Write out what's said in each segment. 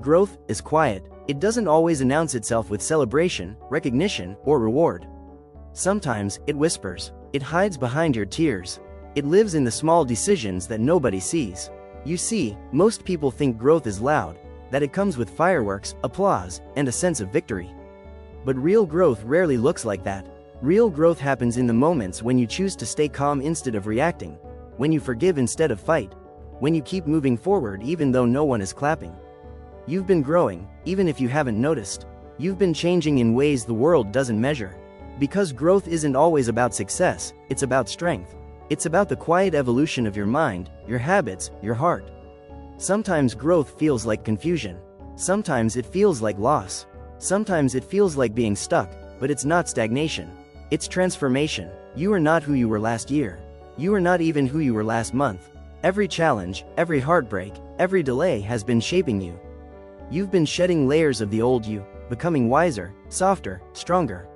Growth is quiet. It doesn't always announce itself with celebration, recognition, or reward. Sometimes, it whispers. It hides behind your tears. It lives in the small decisions that nobody sees. You see, most people think growth is loud, that it comes with fireworks, applause, and a sense of victory. But real growth rarely looks like that. Real growth happens in the moments when you choose to stay calm instead of reacting, when you forgive instead of fight, when you keep moving forward even though no one is clapping. You've been growing, even if you haven't noticed. You've been changing in ways the world doesn't measure. Because growth isn't always about success, it's about strength. It's about the quiet evolution of your mind, your habits, your heart. Sometimes growth feels like confusion. Sometimes it feels like loss. Sometimes it feels like being stuck, but it's not stagnation. It's transformation. You are not who you were last year. You are not even who you were last month. Every challenge, every heartbreak, every delay has been shaping you. You've been shedding layers of the old you, becoming wiser, softer, stronger.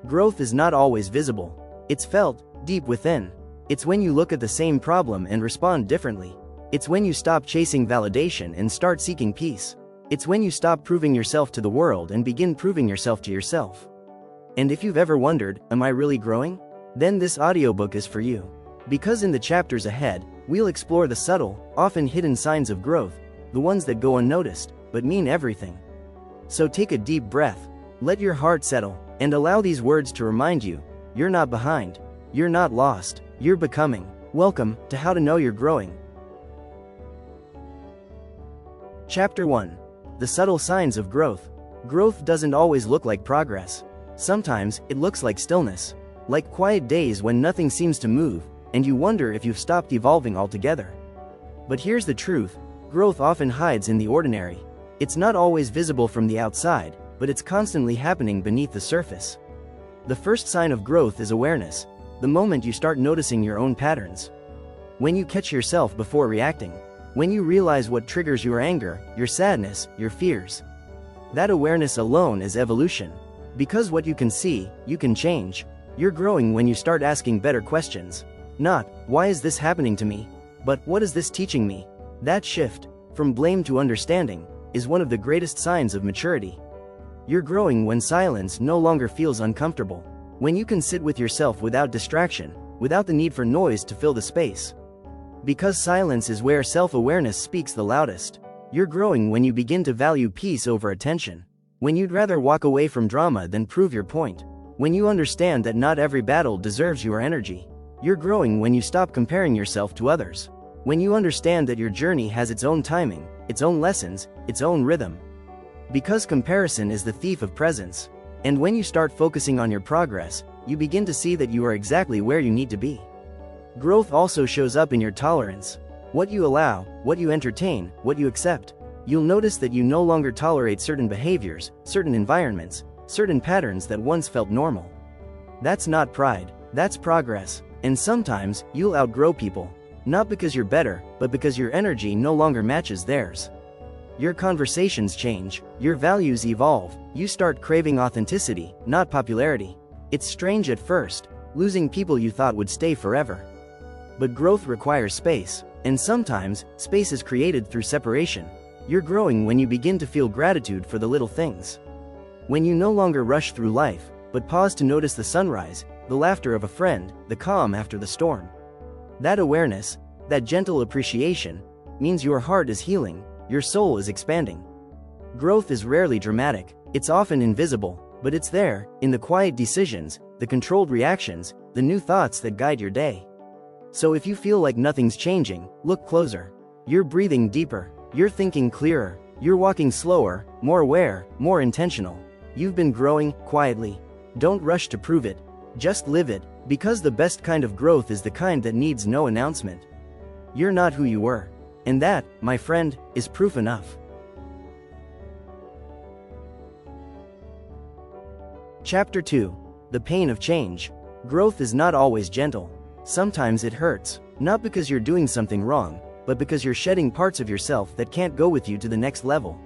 Growth is not always visible. It's felt, deep within. It's when you look at the same problem and respond differently. It's when you stop chasing validation and start seeking peace. It's when you stop proving yourself to the world and begin proving yourself to yourself. And if you've ever wondered, am I really growing? Then this audiobook is for you. Because in the chapters ahead, we'll explore the subtle, often hidden signs of growth, the ones that go unnoticed, but mean everything. So take a deep breath, let your heart settle, and allow these words to remind you, you're not behind, you're not lost, you're becoming. Welcome to How to Know You're Growing. Chapter 1. The Subtle Signs of Growth. Growth doesn't always look like progress. Sometimes, it looks like stillness. Like quiet days when nothing seems to move, and you wonder if you've stopped evolving altogether. But here's the truth, growth often hides in the ordinary. It's not always visible from the outside, but it's constantly happening beneath the surface. The first sign of growth is awareness, the moment you start noticing your own patterns. When you catch yourself before reacting. When you realize what triggers your anger, your sadness, your fears. That awareness alone is evolution. Because what you can see, you can change. You're growing when you start asking better questions. Not, why is this happening to me? But, what is this teaching me? That shift, from blame to understanding, is one of the greatest signs of maturity. You're growing when silence no longer feels uncomfortable. When you can sit with yourself without distraction, without the need for noise to fill the space. Because silence is where self-awareness speaks the loudest. You're growing when you begin to value peace over attention. When you'd rather walk away from drama than prove your point. When you understand that not every battle deserves your energy. You're growing when you stop comparing yourself to others. When you understand that your journey has its own timing, its own lessons, its own rhythm. Because comparison is the thief of presence. And when you start focusing on your progress, you begin to see that you are exactly where you need to be. Growth also shows up in your tolerance. What you allow, what you entertain, what you accept. You'll notice that you no longer tolerate certain behaviors, certain environments, certain patterns that once felt normal. That's not pride, that's progress. And sometimes, you'll outgrow people. Not because you're better, but because your energy no longer matches theirs. Your conversations change, your values evolve, you start craving authenticity, not popularity. It's strange at first, losing people you thought would stay forever. But growth requires space, and sometimes, space is created through separation. You're growing when you begin to feel gratitude for the little things. When you no longer rush through life, but pause to notice the sunrise, the laughter of a friend, the calm after the storm. That awareness, that gentle appreciation, means your heart is healing, your soul is expanding. Growth is rarely dramatic, it's often invisible, but it's there, in the quiet decisions, the controlled reactions, the new thoughts that guide your day. So if you feel like nothing's changing, look closer. You're breathing deeper, you're thinking clearer, you're walking slower, more aware, more intentional. You've been growing, quietly. Don't rush to prove it, just live it, because the best kind of growth is the kind that needs no announcement. You're not who you were. And that, my friend, is proof enough. Chapter 2. The Pain of Change. Growth is not always gentle. Sometimes it hurts, not because you're doing something wrong, but because you're shedding parts of yourself that can't go with you to the next level.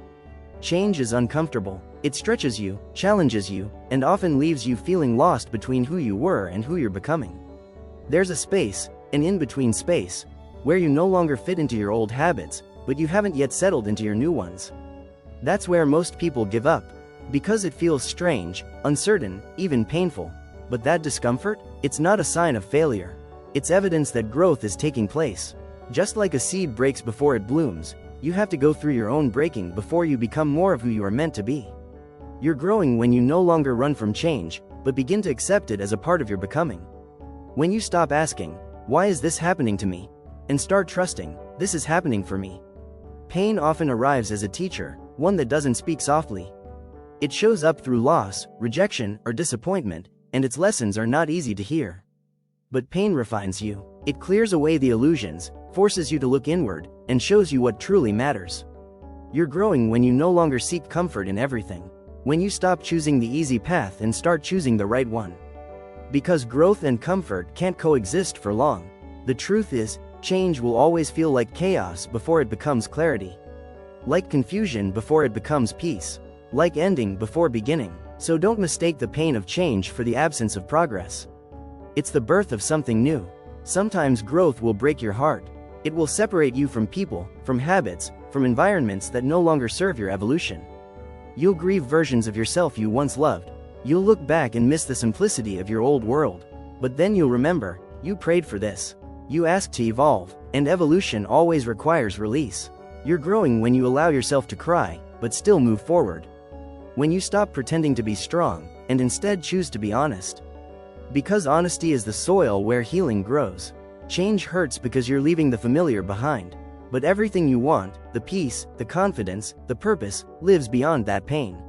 Change is uncomfortable. It stretches you, challenges you, and often leaves you feeling lost between who you were and who you're becoming. There's a space, an in-between space, where you no longer fit into your old habits, but you haven't yet settled into your new ones. That's where most people give up. Because it feels strange, uncertain, even painful. But that discomfort? It's not a sign of failure. It's evidence that growth is taking place. Just like a seed breaks before it blooms, you have to go through your own breaking before you become more of who you are meant to be. You're growing when you no longer run from change, but begin to accept it as a part of your becoming. When you stop asking, "Why is this happening to me?" and start trusting, "This is happening for me." Pain often arrives as a teacher, one that doesn't speak softly. It shows up through loss, rejection, or disappointment, and its lessons are not easy to hear. But pain refines you. It clears away the illusions, forces you to look inward, and shows you what truly matters. You're growing when you no longer seek comfort in everything. When you stop choosing the easy path and start choosing the right one. Because growth and comfort can't coexist for long. The truth is, change will always feel like chaos before it becomes clarity. Like confusion before it becomes peace. Like ending before beginning. So don't mistake the pain of change for the absence of progress. It's the birth of something new. Sometimes growth will break your heart. It will separate you from people, from habits, from environments that no longer serve your evolution. You'll grieve versions of yourself you once loved. You'll look back and miss the simplicity of your old world. But then you'll remember, you prayed for this. You asked to evolve, and evolution always requires release. You're growing when you allow yourself to cry, but still move forward. When you stop pretending to be strong, and instead choose to be honest. Because honesty is the soil where healing grows. Change hurts because you're leaving the familiar behind. But everything you want, the peace, the confidence, the purpose, lives beyond that pain.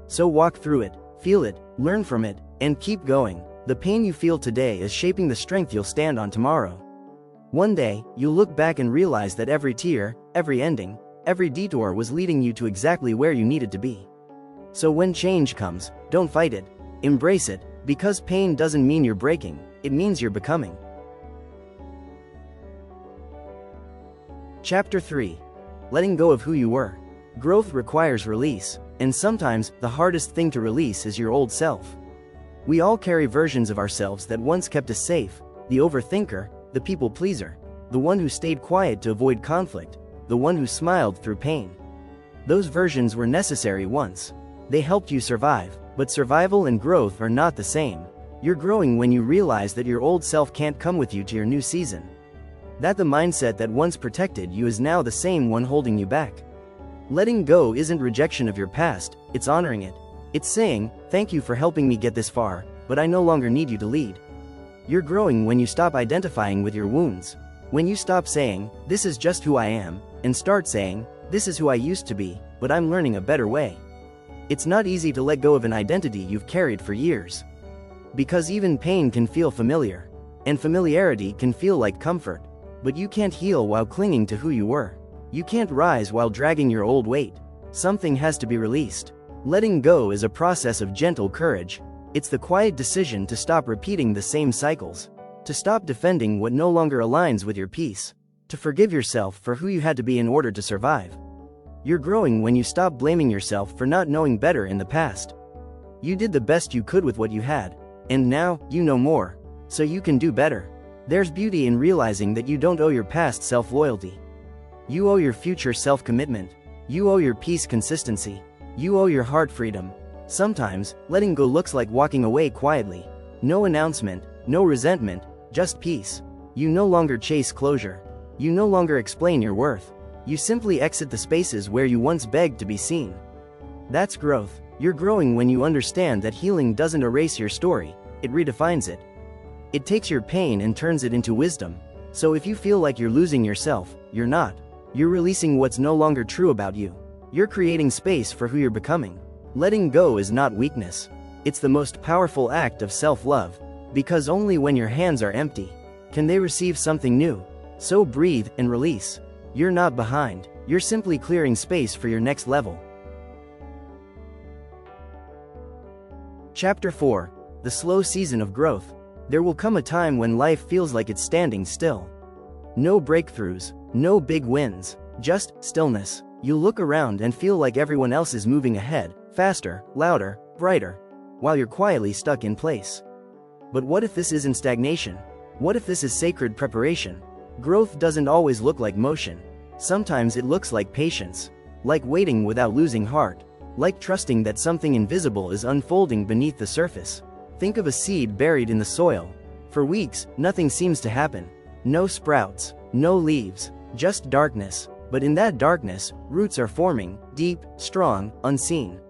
So walk through it, feel it, learn from it, and keep going. The pain you feel today is shaping the strength you'll stand on tomorrow. One day, you'll look back and realize that every tear, every ending, every detour was leading you to exactly where you needed to be. So when change comes, don't fight it. Embrace it, because pain doesn't mean you're breaking, it means you're becoming. Chapter 3. Letting go of who you were. Growth requires release, and sometimes, the hardest thing to release is your old self. We all carry versions of ourselves that once kept us safe: the overthinker, the people pleaser, the one who stayed quiet to avoid conflict, the one who smiled through pain. Those versions were necessary once. They helped you survive, but survival and growth are not the same. You're growing when you realize that your old self can't come with you to your new season. That the mindset that once protected you is now the same one holding you back. Letting go isn't rejection of your past, it's honoring it. It's saying, "Thank you for helping me get this far, but I no longer need you to lead." You're growing when you stop identifying with your wounds. When you stop saying, "This is just who I am," and start saying, "This is who I used to be, but I'm learning a better way." It's not easy to let go of an identity you've carried for years. Because even pain can feel familiar. And familiarity can feel like comfort. But you can't heal while clinging to who you were. You can't rise while dragging your old weight. Something has to be released. Letting go is a process of gentle courage. It's the quiet decision to stop repeating the same cycles. To stop defending what no longer aligns with your peace. To forgive yourself for who you had to be in order to survive. You're growing when you stop blaming yourself for not knowing better in the past. You did the best you could with what you had. And now, you know more. So you can do better. There's beauty in realizing that you don't owe your past self-loyalty. You owe your future self-commitment. You owe your peace consistency. You owe your heart freedom. Sometimes, letting go looks like walking away quietly. No announcement, no resentment, just peace. You no longer chase closure. You no longer explain your worth. You simply exit the spaces where you once begged to be seen. That's growth. You're growing when you understand that healing doesn't erase your story, it redefines it. It takes your pain and turns it into wisdom. So if you feel like you're losing yourself, you're not. You're releasing what's no longer true about you. You're creating space for who you're becoming. Letting go is not weakness. It's the most powerful act of self-love. Because only when your hands are empty can they receive something new. So breathe and release. You're not behind. You're simply clearing space for your next level. Chapter 4. The slow season of growth. There will come a time when life feels like it's standing still. No breakthroughs, no big wins, just stillness. You look around and feel like everyone else is moving ahead, faster, louder, brighter, while you're quietly stuck in place. But what if this isn't stagnation? What if this is sacred preparation? Growth doesn't always look like motion. Sometimes it looks like patience. like waiting without losing heart, like trusting that something invisible is unfolding beneath the surface. Think of a seed buried in the soil. For weeks, nothing seems to happen. No sprouts, no leaves, just darkness. But in that darkness, roots are forming, deep, strong, unseen.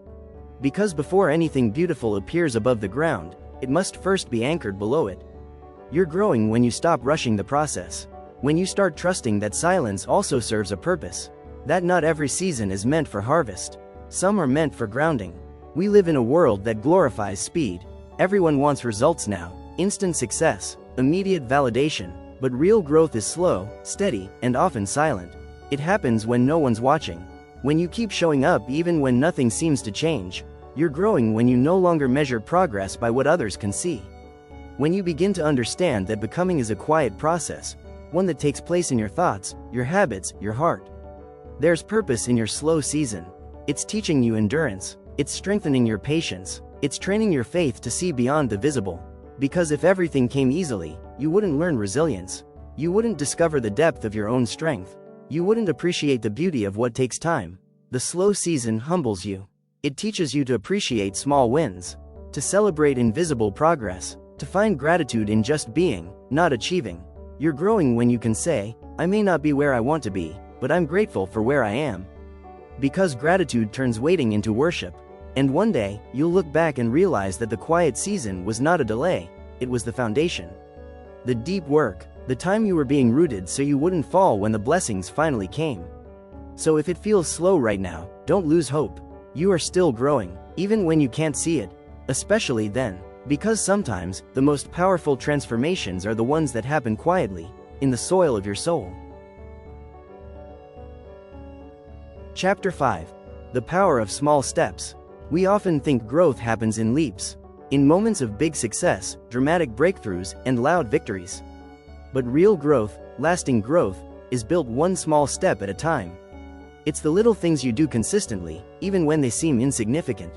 Because before anything beautiful appears above the ground, it must first be anchored below it. You're growing when you stop rushing the process. When you start trusting that silence also serves a purpose. That not every season is meant for harvest. Some are meant for grounding. We live in a world that glorifies speed. Everyone wants results now, instant success, immediate validation. But real growth is slow, steady, and often silent. It happens when no one's watching. When you keep showing up even when nothing seems to change. You're growing when you no longer measure progress by what others can see. When you begin to understand that becoming is a quiet process, one that takes place in your thoughts, your habits, your heart. There's purpose in your slow season. It's teaching you endurance. It's strengthening your patience. It's training your faith to see beyond the visible. Because if everything came easily, you wouldn't learn resilience. You wouldn't discover the depth of your own strength. You wouldn't appreciate the beauty of what takes time. The slow season humbles you. It teaches you to appreciate small wins, to celebrate invisible progress, to find gratitude in just being, not achieving. You're growing when you can say, I may not be where I want to be, but I'm grateful for where I am. Because gratitude turns waiting into worship. And one day, you'll look back and realize that the quiet season was not a delay, it was the foundation. The deep work, the time you were being rooted so you wouldn't fall when the blessings finally came. So if it feels slow right now, don't lose hope. You are still growing, even when you can't see it, especially then. Because sometimes, the most powerful transformations are the ones that happen quietly, in the soil of your soul. Chapter 5. The Power of Small Steps. We often think growth happens in leaps, in moments of big success, dramatic breakthroughs, and loud victories. But real growth, lasting growth, is built one small step at a time. It's the little things you do consistently, even when they seem insignificant.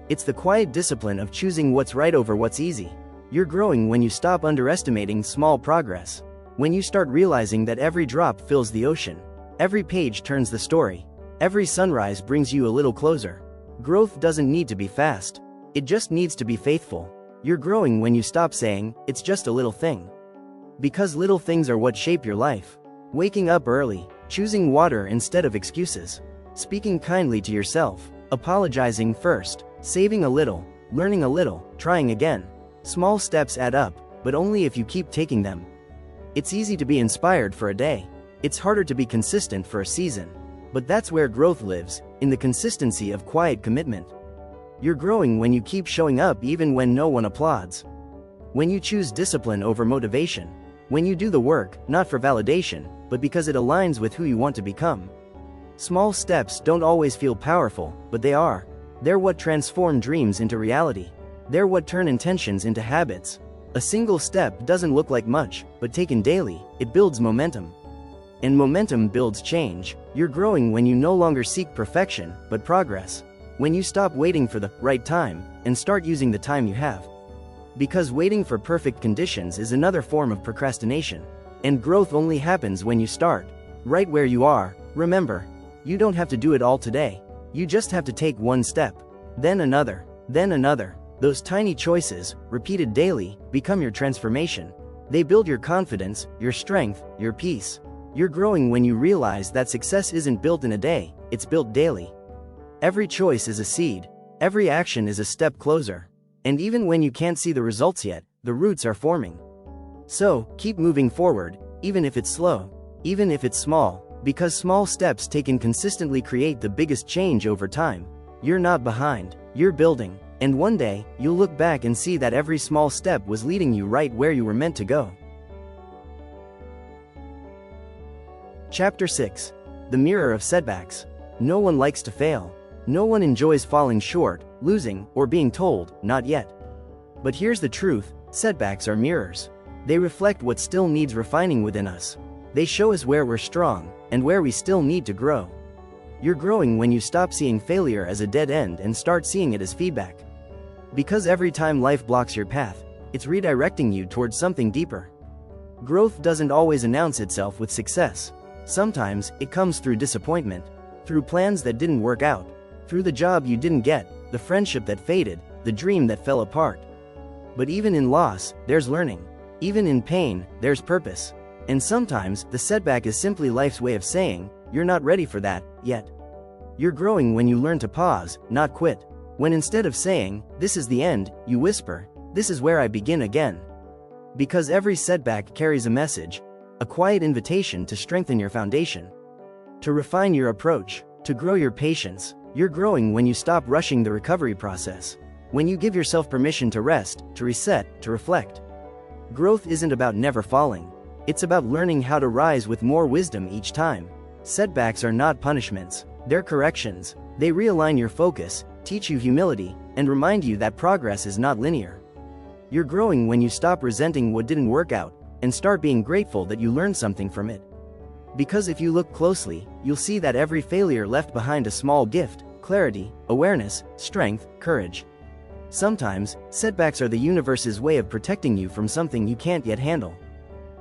It's the quiet discipline of choosing what's right over what's easy. You're growing when you stop underestimating small progress. When you start realizing that every drop fills the ocean. Every page turns the story. Every sunrise brings you a little closer. Growth doesn't need to be fast. It just needs to be faithful. You're growing when you stop saying, it's just a little thing. Because little things are what shape your life. Waking up early, choosing water instead of excuses, speaking kindly to yourself, apologizing first, saving a little, learning a little, trying again. Small steps add up, but only if you keep taking them. It's easy to be inspired for a day. It's harder to be consistent for a season. But that's where growth lives, in the consistency of quiet commitment. You're growing when you keep showing up even when no one applauds. When you choose discipline over motivation. When you do the work, not for validation, but because it aligns with who you want to become. Small steps don't always feel powerful, but they are. They're what transform dreams into reality. They're what turn intentions into habits. A single step doesn't look like much, but taken daily, it builds momentum. And momentum builds change. You're growing when you no longer seek perfection, but progress. When you stop waiting for the right time, and start using the time you have. Because waiting for perfect conditions is another form of procrastination. And growth only happens when you start. Right where you are. Remember, you don't have to do it all today. You just have to take one step. Then another. Then another. Those tiny choices, repeated daily, become your transformation. They build your confidence, your strength, your peace. You're growing when you realize that success isn't built in a day, it's built daily. Every choice is a seed. Every action is a step closer. And even when you can't see the results yet, the roots are forming. So, keep moving forward, even if it's slow, even if it's small, because small steps taken consistently create the biggest change over time. You're not behind, you're building, and one day, you'll look back and see that every small step was leading you right where you were meant to go. Chapter 6. The Mirror of Setbacks. No one likes to fail. No one enjoys falling short, losing, or being told, not yet. But here's the truth, setbacks are mirrors. They reflect what still needs refining within us. They show us where we're strong, and where we still need to grow. You're growing when you stop seeing failure as a dead end and start seeing it as feedback. Because every time life blocks your path, it's redirecting you towards something deeper. Growth doesn't always announce itself with success. Sometimes, it comes through disappointment, through plans that didn't work out, through the job you didn't get, the friendship that faded, the dream that fell apart. But even in loss, there's learning. Even in pain, there's purpose. And sometimes, the setback is simply life's way of saying, you're not ready for that, yet. You're growing when you learn to pause, not quit. When instead of saying, this is the end, you whisper, this is where I begin again. Because every setback carries a message, a quiet invitation to strengthen your foundation, to refine your approach, to grow your patience. You're growing when you stop rushing the recovery process, when you give yourself permission to rest, to reset, to reflect. Growth isn't about never falling. It's about learning how to rise with more wisdom each time. Setbacks are not punishments, they're corrections. They realign your focus, teach you humility, and remind you that progress is not linear. You're growing when you stop resenting what didn't work out, and start being grateful that you learned something from it. Because if you look closely, you'll see that every failure left behind a small gift: clarity, awareness, strength, courage. Sometimes, setbacks are the universe's way of protecting you from something you can't yet handle.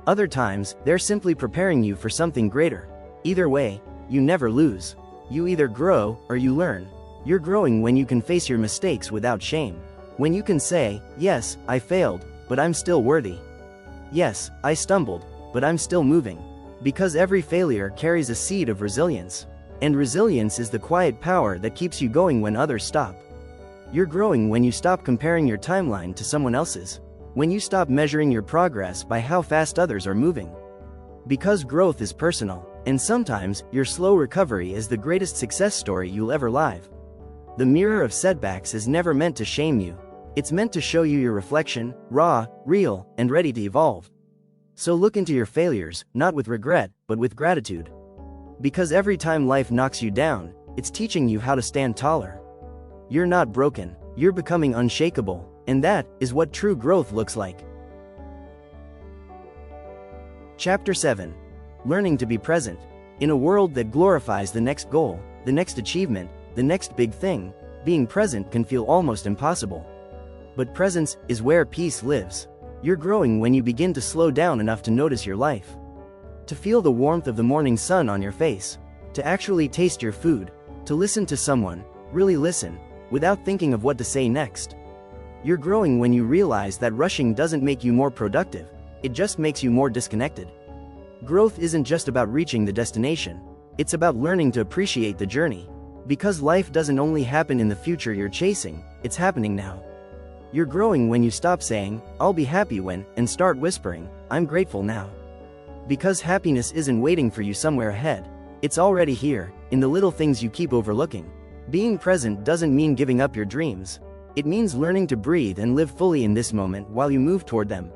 Other times, they're simply preparing you for something greater. Either way, you never lose. You either grow, or you learn. You're growing when you can face your mistakes without shame. When you can say, yes, I failed, but I'm still worthy. Yes, I stumbled, but I'm still moving. Because every failure carries a seed of resilience. And resilience is the quiet power that keeps you going when others stop. You're growing when you stop comparing your timeline to someone else's. When you stop measuring your progress by how fast others are moving. Because growth is personal, and sometimes, your slow recovery is the greatest success story you'll ever live. The mirror of setbacks is never meant to shame you. It's meant to show you your reflection, raw, real, and ready to evolve. So look into your failures, not with regret, but with gratitude. Because every time life knocks you down, it's teaching you how to stand taller. You're not broken, you're becoming unshakable, and that is what true growth looks like. Chapter 7. Learning to be present. In a world that glorifies the next goal, the next achievement, the next big thing, being present can feel almost impossible. But presence is where peace lives. You're growing when you begin to slow down enough to notice your life. To feel the warmth of the morning sun on your face. To actually taste your food. To listen to someone, really listen, without thinking of what to say next. You're growing when you realize that rushing doesn't make you more productive, it just makes you more disconnected. Growth isn't just about reaching the destination, it's about learning to appreciate the journey. Because life doesn't only happen in the future you're chasing, it's happening now. You're growing when you stop saying, I'll be happy when, and start whispering, I'm grateful now. Because happiness isn't waiting for you somewhere ahead, it's already here, in the little things you keep overlooking. Being present doesn't mean giving up your dreams. It means learning to breathe and live fully in this moment while you move toward them.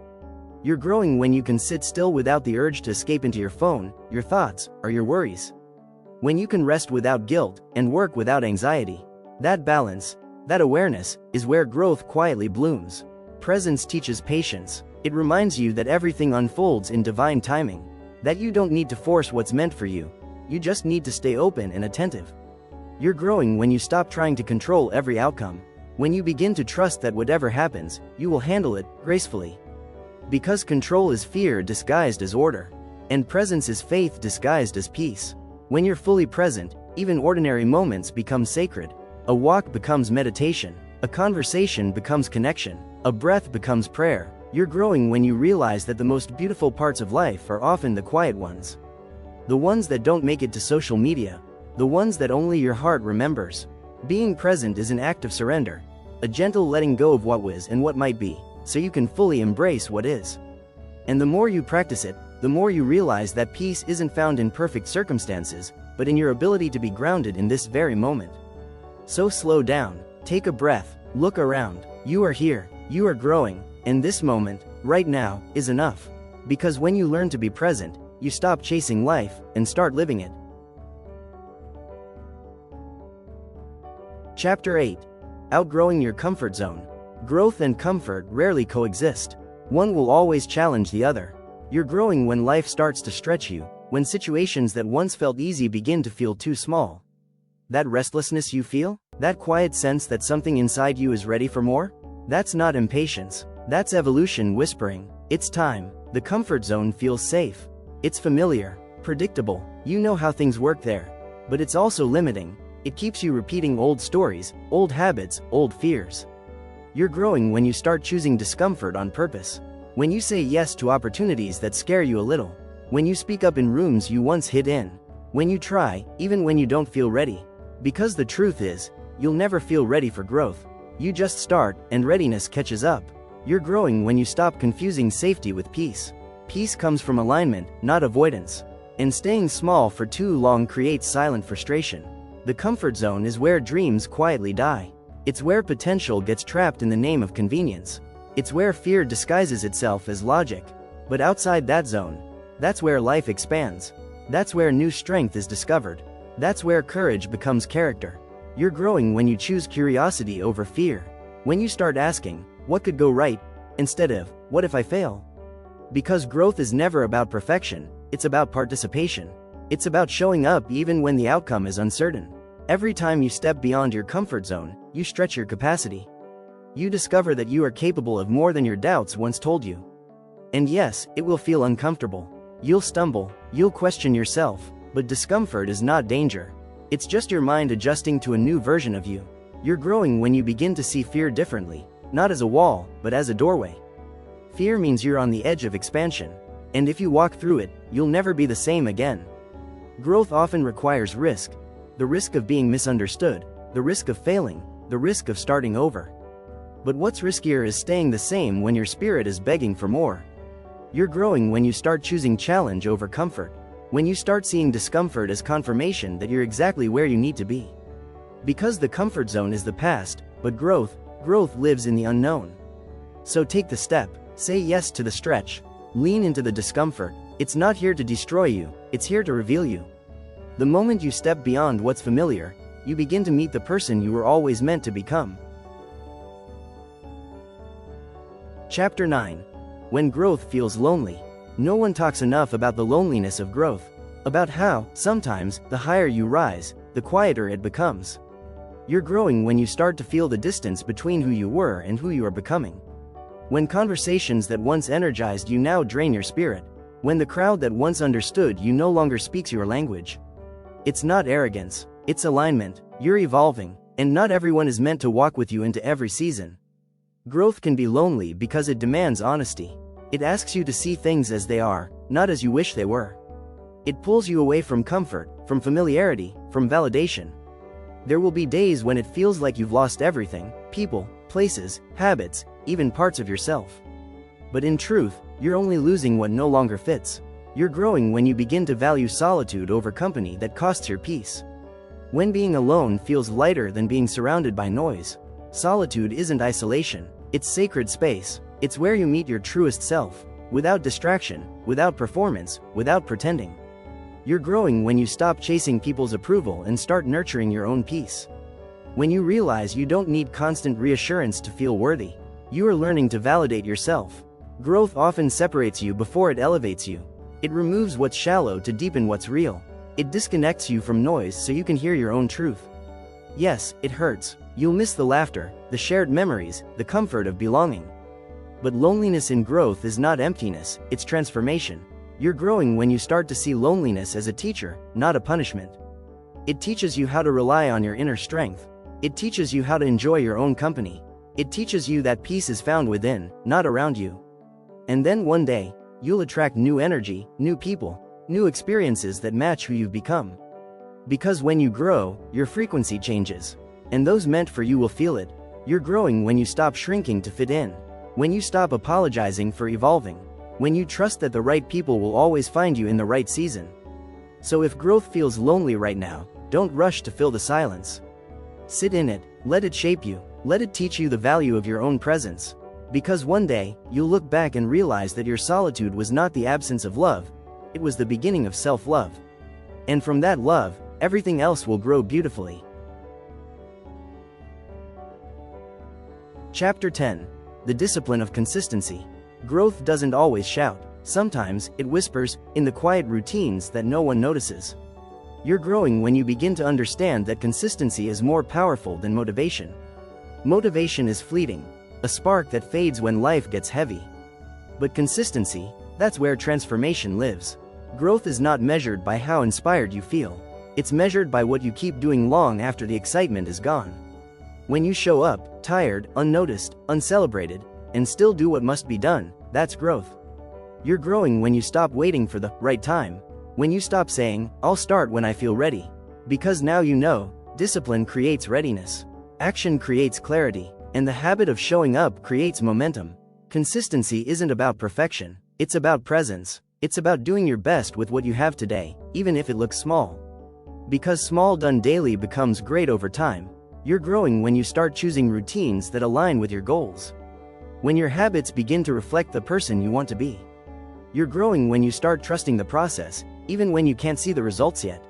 You're growing when you can sit still without the urge to escape into your phone, your thoughts, or your worries. When you can rest without guilt, and work without anxiety. That balance, that awareness, is where growth quietly blooms. Presence teaches patience. It reminds you that everything unfolds in divine timing. That you don't need to force what's meant for you. You just need to stay open and attentive. You're growing when you stop trying to control every outcome. When you begin to trust that whatever happens, you will handle it gracefully. Because control is fear disguised as order. And presence is faith disguised as peace. When you're fully present, even ordinary moments become sacred. A walk becomes meditation. A conversation becomes connection. A breath becomes prayer. You're growing when you realize that the most beautiful parts of life are often the quiet ones. The ones that don't make it to social media. The ones that only your heart remembers. Being present is an act of surrender. A gentle letting go of what was and what might be, so you can fully embrace what is. And the more you practice it, the more you realize that peace isn't found in perfect circumstances, but in your ability to be grounded in this very moment. So slow down, take a breath, look around. You are here, you are growing, and this moment, right now, is enough. Because when you learn to be present, you stop chasing life and start living it. Chapter 8. Outgrowing your comfort zone. Growth and comfort rarely coexist. One will always challenge the other. You're growing when life starts to stretch you, when situations that once felt easy begin to feel too small. That restlessness you feel? That quiet sense that something inside you is ready for more? That's not impatience. That's evolution whispering, it's time. The comfort zone feels safe. It's familiar, predictable. You know how things work there. But it's also limiting. It keeps you repeating old stories, old habits, old fears. You're growing when you start choosing discomfort on purpose. When you say yes to opportunities that scare you a little. When you speak up in rooms you once hid in. When you try, even when you don't feel ready. Because the truth is, you'll never feel ready for growth. You just start, and readiness catches up. You're growing when you stop confusing safety with peace. Peace comes from alignment, not avoidance. And staying small for too long creates silent frustration. The comfort zone is where dreams quietly die. It's where potential gets trapped in the name of convenience. It's where fear disguises itself as logic. But outside that zone, that's where life expands. That's where new strength is discovered. That's where courage becomes character. You're growing when you choose curiosity over fear. When you start asking, what could go right, instead of, what if I fail? Because growth is never about perfection, it's about participation. It's about showing up even when the outcome is uncertain. Every time you step beyond your comfort zone, you stretch your capacity. You discover that you are capable of more than your doubts once told you. And yes, it will feel uncomfortable. You'll stumble, you'll question yourself, but discomfort is not danger. It's just your mind adjusting to a new version of you. You're growing when you begin to see fear differently, not as a wall, but as a doorway. Fear means you're on the edge of expansion. And if you walk through it, you'll never be the same again. Growth often requires risk. The risk of being misunderstood, the risk of failing, the risk of starting over. But what's riskier is staying the same when your spirit is begging for more. You're growing when you start choosing challenge over comfort. When you start seeing discomfort as confirmation that you're exactly where you need to be. Because the comfort zone is the past, but growth lives in the unknown. So take the step, say yes to the stretch, lean into the discomfort. It's not here to destroy you, it's here to reveal you. The moment you step beyond what's familiar, you begin to meet the person you were always meant to become. Chapter 9. When growth feels lonely. No one talks enough about the loneliness of growth. About how, sometimes, the higher you rise, the quieter it becomes. You're growing when you start to feel the distance between who you were and who you are becoming. When conversations that once energized you now drain your spirit. When the crowd that once understood you no longer speaks your language. It's not arrogance, it's alignment. You're evolving, and not everyone is meant to walk with you into every season. Growth can be lonely because it demands honesty. It asks you to see things as they are, not as you wish they were. It pulls you away from comfort, from familiarity, from validation. There will be days when it feels like you've lost everything: people, places, habits, even parts of yourself. But in truth, you're only losing what no longer fits. You're growing when you begin to value solitude over company that costs your peace. When being alone feels lighter than being surrounded by noise. Solitude isn't isolation, it's sacred space. It's where you meet your truest self, without distraction, without performance, without pretending. You're growing when you stop chasing people's approval and start nurturing your own peace. When you realize you don't need constant reassurance to feel worthy. You are learning to validate yourself. Growth often separates you before it elevates you. It removes what's shallow to deepen what's real. It disconnects you from noise so you can hear your own truth. Yes, it hurts. You'll miss the laughter, the shared memories, the comfort of belonging. But loneliness in growth is not emptiness, it's transformation. You're growing when you start to see loneliness as a teacher, not a punishment. It teaches you how to rely on your inner strength. It teaches you how to enjoy your own company. It teaches you that peace is found within, not around you. And then one day, you'll attract new energy, new people, new experiences that match who you've become. Because when you grow, your frequency changes. And those meant for you will feel it. You're growing when you stop shrinking to fit in. When you stop apologizing for evolving. When you trust that the right people will always find you in the right season. So if growth feels lonely right now, don't rush to fill the silence. Sit in it, let it shape you, let it teach you the value of your own presence. Because one day, you'll look back and realize that your solitude was not the absence of love, it was the beginning of self-love. And from that love, everything else will grow beautifully. Chapter 10. The discipline of consistency. Growth doesn't always shout. Sometimes, it whispers, in the quiet routines that no one notices. You're growing when you begin to understand that consistency is more powerful than motivation. Motivation is fleeting, a spark that fades when life gets heavy. But consistency, that's where transformation lives. Growth is not measured by how inspired you feel. It's measured by what you keep doing long after the excitement is gone. When you show up, tired, unnoticed, uncelebrated, and still do what must be done, that's growth. You're growing when you stop waiting for the right time. When you stop saying, "I'll start when I feel ready." Because now you know, discipline creates readiness. Action creates clarity, and the habit of showing up creates momentum. Consistency isn't about perfection, it's about presence. It's about doing your best with what you have today, even if it looks small. Because small done daily becomes great over time. You're growing when you start choosing routines that align with your goals. When your habits begin to reflect the person you want to be. You're growing when you start trusting the process, even when you can't see the results yet.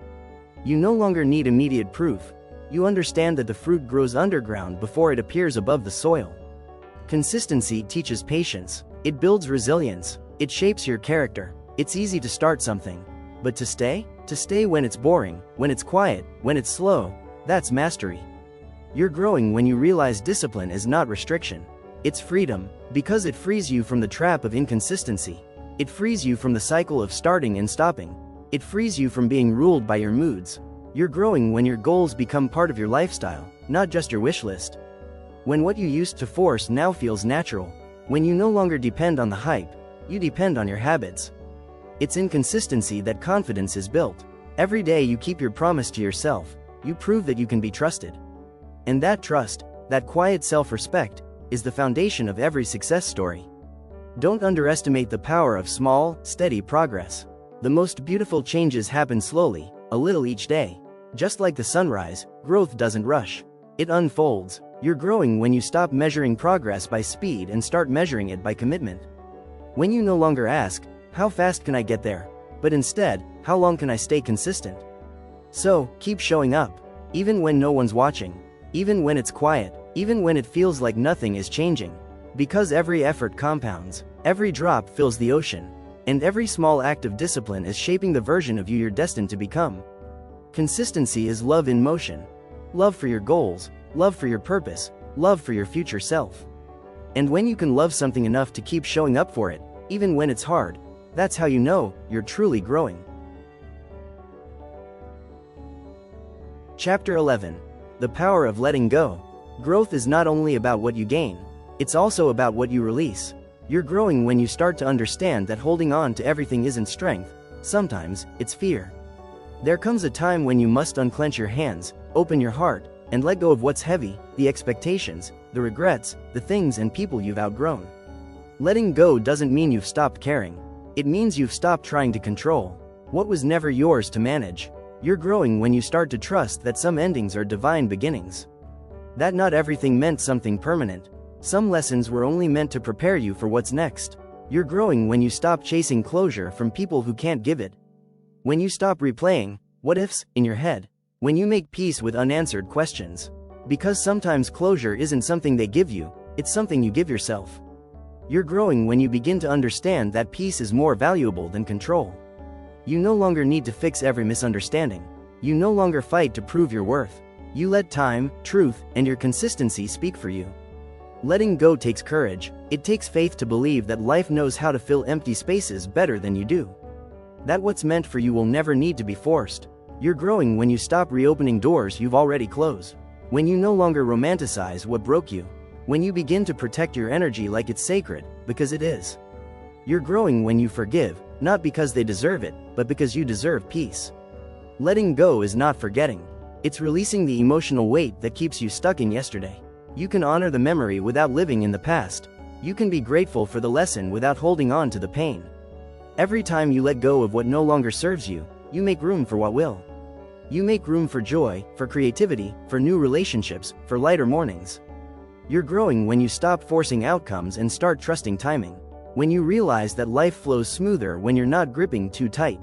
You no longer need immediate proof. You understand that the fruit grows underground before it appears above the soil. Consistency teaches patience. It builds resilience. It shapes your character. It's easy to start something. But to stay? To stay when it's boring, when it's quiet, when it's slow, that's mastery. You're growing when you realize discipline is not restriction. It's freedom, because it frees you from the trap of inconsistency. It frees you from the cycle of starting and stopping. It frees you from being ruled by your moods. You're growing when your goals become part of your lifestyle, not just your wish list. When what you used to force now feels natural. When you no longer depend on the hype, you depend on your habits. It's in consistency that confidence is built. Every day you keep your promise to yourself, you prove that you can be trusted. And that trust, that quiet self-respect, is the foundation of every success story. Don't underestimate the power of small, steady progress. The most beautiful changes happen slowly, a little each day. Just like the sunrise, growth doesn't rush. It unfolds. You're growing when you stop measuring progress by speed and start measuring it by commitment. When you no longer ask, "How fast can I get there?" but instead, "How long can I stay consistent?" So, keep showing up. Even when no one's watching. Even when it's quiet. Even when it feels like nothing is changing. Because every effort compounds. Every drop fills the ocean. And every small act of discipline is shaping the version of you you're destined to become. Consistency is love in motion. Love for your goals. Love for your purpose. Love for your future self. And when you can love something enough to keep showing up for it, even when it's hard, that's how you know you're truly growing. Chapter 11. The Power of Letting Go. Growth is not only about what you gain, it's also about what you release. You're growing when you start to understand that holding on to everything isn't strength, sometimes it's fear. There comes a time when you must unclench your hands, open your heart, and let go of what's heavy, the expectations, the regrets, the things and people you've outgrown. Letting go doesn't mean you've stopped caring. It means you've stopped trying to control what was never yours to manage. You're growing when you start to trust that some endings are divine beginnings. That not everything meant something permanent. Some lessons were only meant to prepare you for what's next. You're growing when you stop chasing closure from people who can't give it. When you stop replaying what ifs in your head. When you make peace with unanswered questions. Because sometimes closure isn't something they give you, it's something you give yourself. You're growing when you begin to understand that peace is more valuable than control. You no longer need to fix every misunderstanding. You no longer fight to prove your worth. You let time, truth, and your consistency speak for you. Letting go takes courage. It takes faith to believe that life knows how to fill empty spaces better than you do. That what's meant for you will never need to be forced. You're growing when you stop reopening doors you've already closed. When you no longer romanticize what broke you. When you begin to protect your energy like it's sacred, because it is. You're growing when you forgive, not because they deserve it, but because you deserve peace. Letting go is not forgetting. It's releasing the emotional weight that keeps you stuck in yesterday. You can honor the memory without living in the past. You can be grateful for the lesson without holding on to the pain. Every time you let go of what no longer serves you, you make room for what will. You make room for joy, for creativity, for new relationships, for lighter mornings. You're growing when you stop forcing outcomes and start trusting timing. When you realize that life flows smoother when you're not gripping too tight.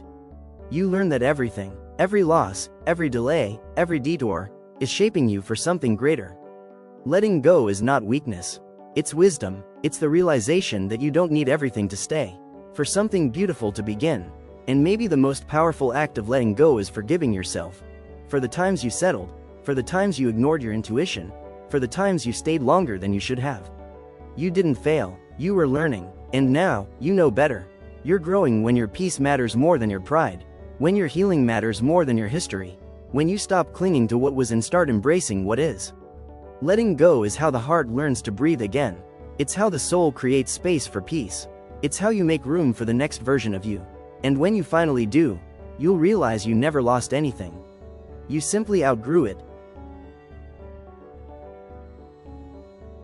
You learn that everything, every loss, every delay, every detour, is shaping you for something greater. Letting go is not weakness. It's wisdom. It's the realization that you don't need everything to stay. For something beautiful to begin. And maybe the most powerful act of letting go is forgiving yourself. For the times you settled. For the times you ignored your intuition. For the times you stayed longer than you should have. You didn't fail. You were learning. And now, you know better. You're growing when your peace matters more than your pride. When your healing matters more than your history. When you stop clinging to what was and start embracing what is. Letting go is how the heart learns to breathe again. It's how the soul creates space for peace. It's how you make room for the next version of you. And when you finally do, you'll realize you never lost anything. You simply outgrew it.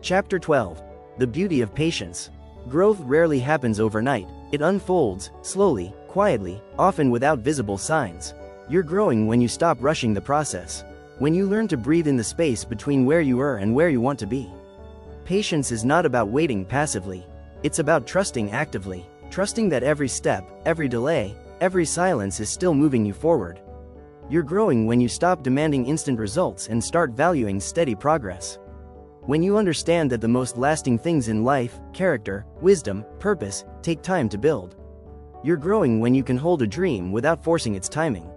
Chapter 12. The Beauty of Patience. Growth rarely happens overnight. It unfolds, slowly, quietly, often without visible signs. You're growing when you stop rushing the process. When you learn to breathe in the space between where you are and where you want to be. Patience is not about waiting passively. It's about trusting actively. Trusting that every step, every delay, every silence is still moving you forward. You're growing when you stop demanding instant results and start valuing steady progress. When you understand that the most lasting things in life, character, wisdom, purpose, take time to build. You're growing when you can hold a dream without forcing its timing.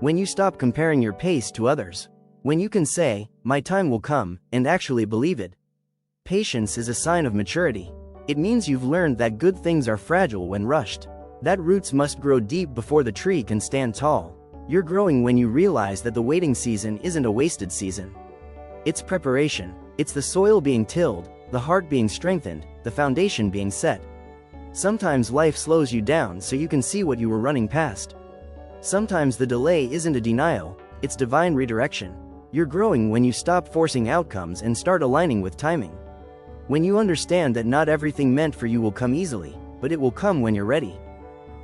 When you stop comparing your pace to others. When you can say, "My time will come," and actually believe it. Patience is a sign of maturity. It means you've learned that good things are fragile when rushed. That roots must grow deep before the tree can stand tall. You're growing when you realize that the waiting season isn't a wasted season. It's preparation. It's the soil being tilled, the heart being strengthened, the foundation being set. Sometimes life slows you down so you can see what you were running past. Sometimes the delay isn't a denial, it's divine redirection. You're growing when you stop forcing outcomes and start aligning with timing. When you understand that not everything meant for you will come easily, but it will come when you're ready.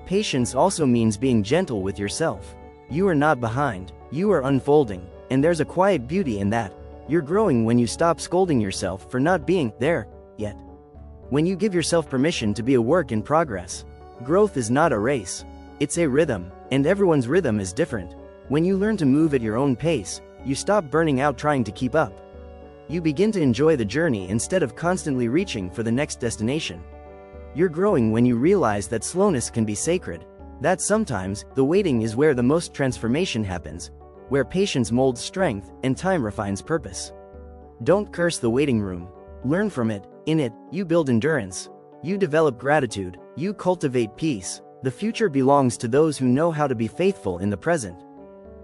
Patience also means being gentle with yourself. You are not behind, you are unfolding, and there's a quiet beauty in that. You're growing when you stop scolding yourself for not being there yet. When you give yourself permission to be a work in progress. Growth is not a race. It's a rhythm, and everyone's rhythm is different. When you learn to move at your own pace, you stop burning out trying to keep up. You begin to enjoy the journey instead of constantly reaching for the next destination. You're growing when you realize that slowness can be sacred. That sometimes, the waiting is where the most transformation happens, where patience molds strength, and time refines purpose. Don't curse the waiting room. Learn from it. In it, you build endurance. You develop gratitude. You cultivate peace. The future belongs to those who know how to be faithful in the present.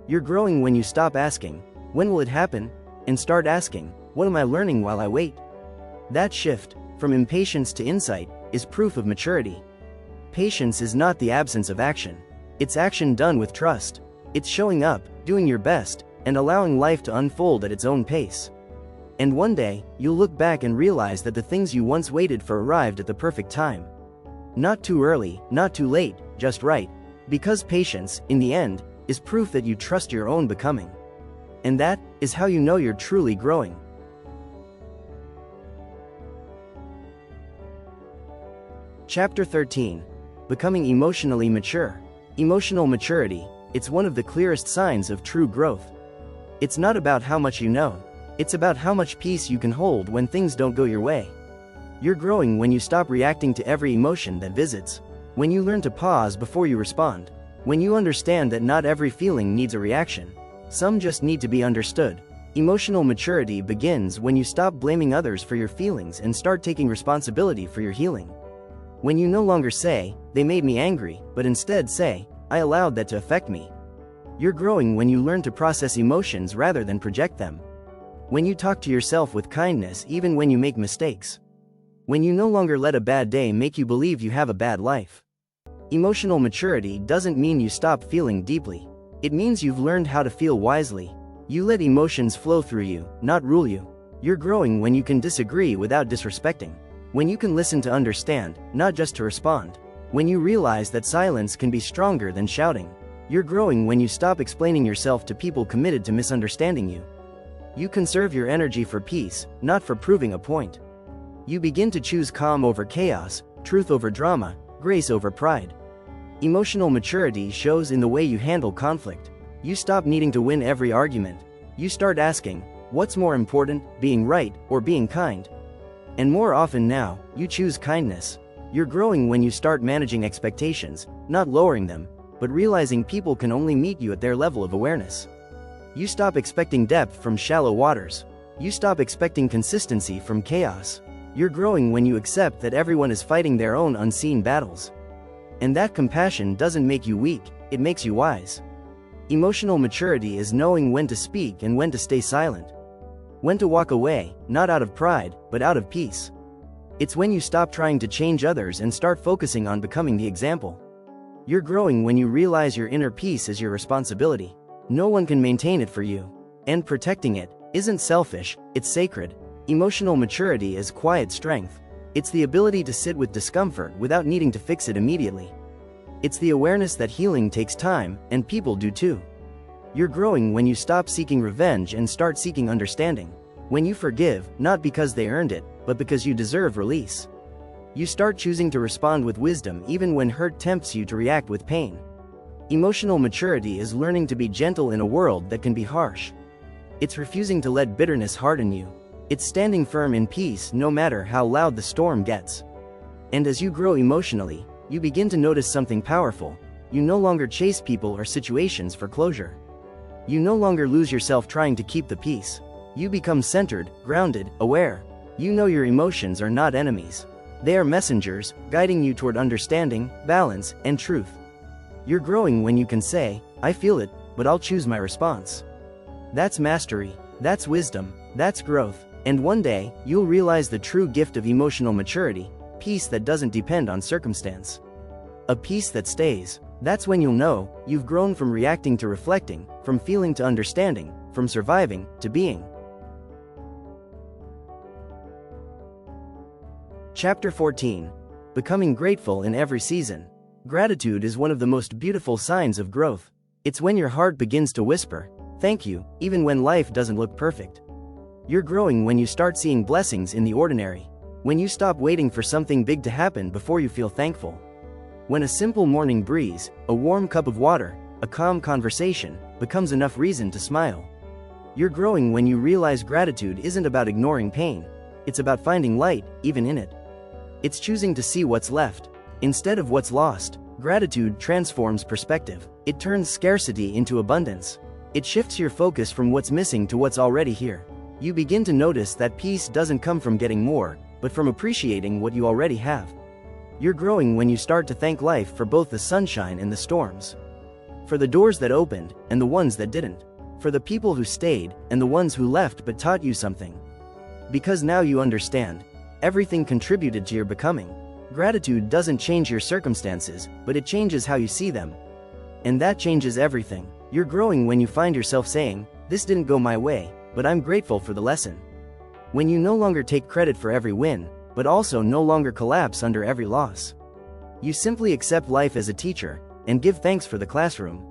You're growing when you stop asking, "When will it happen?" and start asking, "What am I learning while I wait?" That shift, from impatience to insight, is proof of maturity. Patience is not the absence of action. It's action done with trust. It's showing up, doing your best, and allowing life to unfold at its own pace. And one day, you'll look back and realize that the things you once waited for arrived at the perfect time. Not too early, not too late, just right. Because patience, in the end, is proof that you trust your own becoming. And that is how you know you're truly growing. Chapter 13. Becoming emotionally mature. Emotional maturity, it's one of the clearest signs of true growth. It's not about how much you know. It's about how much peace you can hold when things don't go your way. You're growing when you stop reacting to every emotion that visits. When you learn to pause before you respond. When you understand that not every feeling needs a reaction. Some just need to be understood. Emotional maturity begins when you stop blaming others for your feelings and start taking responsibility for your healing. When you no longer say, "They made me angry," but instead say, "I allowed that to affect me." You're growing when you learn to process emotions rather than project them. When you talk to yourself with kindness even when you make mistakes. When you no longer let a bad day make you believe you have a bad life. Emotional maturity doesn't mean you stop feeling deeply. It means you've learned how to feel wisely. You let emotions flow through you, not rule you. You're growing when you can disagree without disrespecting. When you can listen to understand, not just to respond. When you realize that silence can be stronger than shouting. You're growing when you stop explaining yourself to people committed to misunderstanding you. You conserve your energy for peace, not for proving a point. You begin to choose calm over chaos, truth over drama, grace over pride. Emotional maturity shows in the way you handle conflict. You stop needing to win every argument. You start asking, what's more important, being right or being kind? And more often now, you choose kindness. You're growing when you start managing expectations, not lowering them, but realizing people can only meet you at their level of awareness. You stop expecting depth from shallow waters. You stop expecting consistency from chaos. You're growing when you accept that everyone is fighting their own unseen battles. And that compassion doesn't make you weak, it makes you wise. Emotional maturity is knowing when to speak and when to stay silent. When to walk away, not out of pride, but out of peace. It's when you stop trying to change others and start focusing on becoming the example. You're growing when you realize your inner peace is your responsibility. No one can maintain it for you. And protecting it isn't selfish, it's sacred. Emotional maturity is quiet strength. It's the ability to sit with discomfort without needing to fix it immediately. It's the awareness that healing takes time, and people do too. You're growing when you stop seeking revenge and start seeking understanding. When you forgive, not because they earned it, but because you deserve release. You start choosing to respond with wisdom even when hurt tempts you to react with pain. Emotional maturity is learning to be gentle in a world that can be harsh. It's refusing to let bitterness harden you. It's standing firm in peace no matter how loud the storm gets. And as you grow emotionally, you begin to notice something powerful. You no longer chase people or situations for closure. You no longer lose yourself trying to keep the peace. You become centered, grounded, aware. You know your emotions are not enemies. They are messengers, guiding you toward understanding, balance, and truth. You're growing when you can say, I feel it, but I'll choose my response. That's mastery, that's wisdom, that's growth, and one day, you'll realize the true gift of emotional maturity, peace that doesn't depend on circumstance. A peace that stays. That's when you'll know, you've grown from reacting to reflecting, from feeling to understanding, from surviving to being. Chapter 14. Becoming grateful in every season. Gratitude is one of the most beautiful signs of growth. It's when your heart begins to whisper, thank you, even when life doesn't look perfect. You're growing when you start seeing blessings in the ordinary. When you stop waiting for something big to happen before you feel thankful. When a simple morning breeze, a warm cup of water, a calm conversation, becomes enough reason to smile. You're growing when you realize gratitude isn't about ignoring pain. It's about finding light, even in it. It's choosing to see what's left, instead of what's lost. Gratitude transforms perspective. It turns scarcity into abundance. It shifts your focus from what's missing to what's already here. You begin to notice that peace doesn't come from getting more, but from appreciating what you already have. You're growing when you start to thank life for both the sunshine and the storms. For the doors that opened, and the ones that didn't. For the people who stayed, and the ones who left but taught you something. Because now you understand. Everything contributed to your becoming. Gratitude doesn't change your circumstances, but it changes how you see them. And that changes everything. You're growing when you find yourself saying, this didn't go my way, but I'm grateful for the lesson. When you no longer take credit for every win, but also no longer collapse under every loss. You simply accept life as a teacher, and give thanks for the classroom.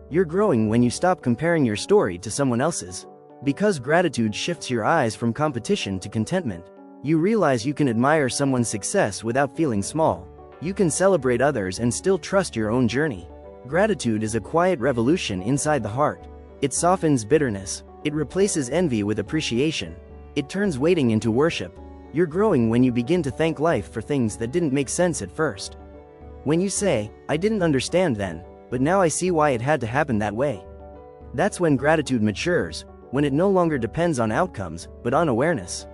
You're growing when you stop comparing your story to someone else's. Because gratitude shifts your eyes from competition to contentment. You realize you can admire someone's success without feeling small. You can celebrate others and still trust your own journey. Gratitude is a quiet revolution inside the heart. It softens bitterness. It replaces envy with appreciation. It turns waiting into worship. You're growing when you begin to thank life for things that didn't make sense at first. When you say, I didn't understand then, but now I see why it had to happen that way. That's when gratitude matures, when it no longer depends on outcomes, but on awareness.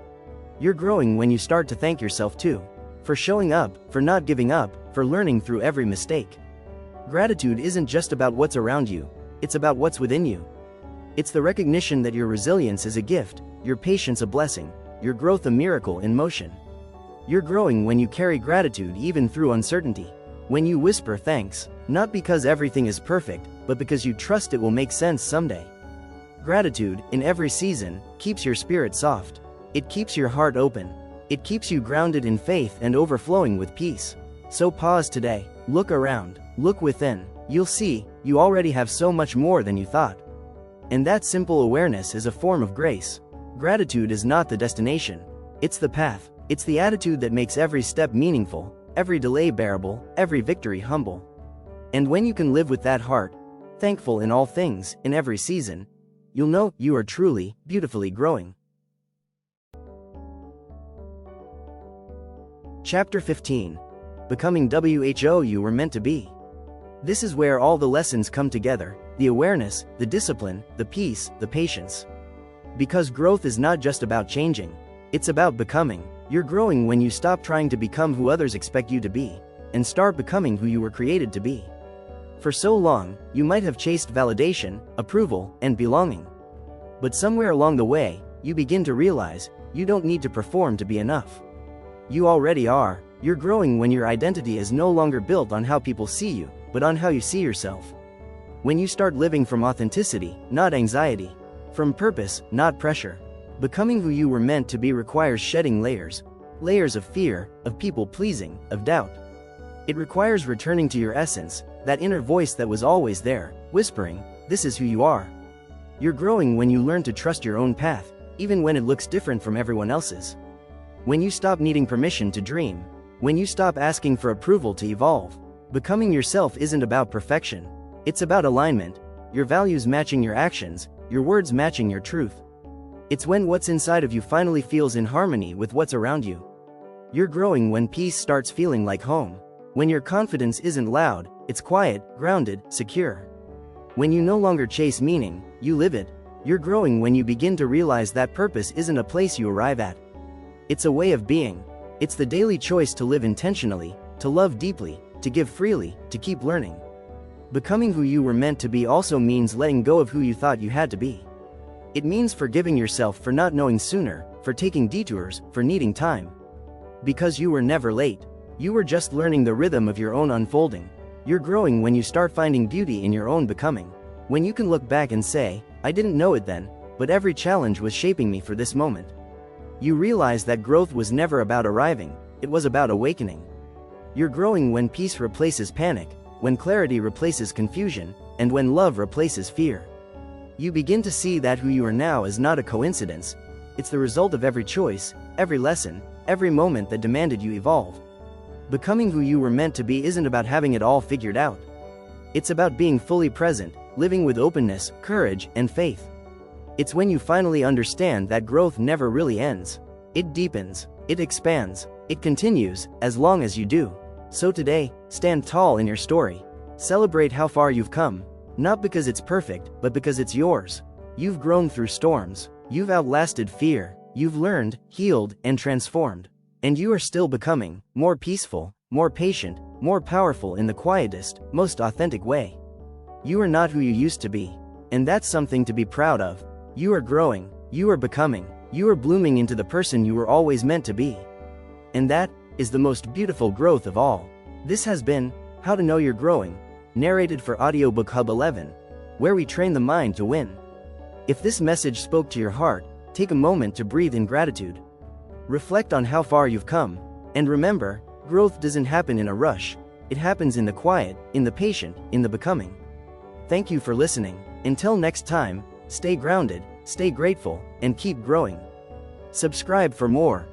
You're growing when you start to thank yourself too. For showing up, for not giving up, for learning through every mistake. Gratitude isn't just about what's around you, it's about what's within you. It's the recognition that your resilience is a gift, your patience a blessing, your growth a miracle in motion. You're growing when you carry gratitude even through uncertainty. When you whisper thanks, not because everything is perfect, but because you trust it will make sense someday. Gratitude, in every season, keeps your spirit soft. It keeps your heart open. It keeps you grounded in faith and overflowing with peace. So pause today, look around, look within. You'll see, you already have so much more than you thought. And that simple awareness is a form of grace. Gratitude is not the destination. It's the path. It's the attitude that makes every step meaningful, every delay bearable, every victory humble. And when you can live with that heart, thankful in all things, in every season, you'll know you are truly, beautifully growing. Chapter 15. Becoming who you were meant to be. This is where all the lessons come together, the awareness, the discipline, the peace, the patience. Because growth is not just about changing, it's about becoming. You're growing when you stop trying to become who others expect you to be, and start becoming who you were created to be. For so long, you might have chased validation, approval, and belonging. But somewhere along the way, you begin to realize, you don't need to perform to be enough. You already are. You're growing when your identity is no longer built on how people see you, but on how you see yourself. When you start living from authenticity, not anxiety. From purpose, not pressure. Becoming who you were meant to be requires shedding layers. Layers of fear, of people-pleasing, of doubt. It requires returning to your essence, that inner voice that was always there, whispering, "This is who you are." You're growing when you learn to trust your own path, even when it looks different from everyone else's. When you stop needing permission to dream. When you stop asking for approval to evolve. Becoming yourself isn't about perfection. It's about alignment. Your values matching your actions, your words matching your truth. It's when what's inside of you finally feels in harmony with what's around you. You're growing when peace starts feeling like home. When your confidence isn't loud, it's quiet, grounded, secure. When you no longer chase meaning, you live it. You're growing when you begin to realize that purpose isn't a place you arrive at. It's a way of being. It's the daily choice to live intentionally, to love deeply, to give freely, to keep learning. Becoming who you were meant to be also means letting go of who you thought you had to be. It means forgiving yourself for not knowing sooner, for taking detours, for needing time. Because you were never late. You were just learning the rhythm of your own unfolding. You're growing when you start finding beauty in your own becoming. When you can look back and say, "I didn't know it then, but every challenge was shaping me for this moment." You realize that growth was never about arriving, it was about awakening. You're growing when peace replaces panic, when clarity replaces confusion, and when love replaces fear. You begin to see that who you are now is not a coincidence. It's the result of every choice, every lesson, every moment that demanded you evolve. Becoming who you were meant to be isn't about having it all figured out. It's about being fully present, living with openness, courage, and faith. It's when you finally understand that growth never really ends. It deepens, it expands, it continues, as long as you do. So today, stand tall in your story. Celebrate how far you've come. Not because it's perfect, but because it's yours. You've grown through storms. You've outlasted fear. You've learned, healed, and transformed. And you are still becoming more peaceful, more patient, more powerful in the quietest, most authentic way. You are not who you used to be. And that's something to be proud of. You are growing. You are becoming. You are blooming into the person you were always meant to be. And that is the most beautiful growth of all. This has been How to Know You're Growing, narrated for Audiobook Hub 11, where we train the mind to win. If this message spoke to your heart, take a moment to breathe in gratitude. Reflect on how far you've come, and remember, growth doesn't happen in a rush. It happens in the quiet, in the patient, in the becoming. Thank you for listening. Until next time, stay grounded, stay grateful, and keep growing. Subscribe for more.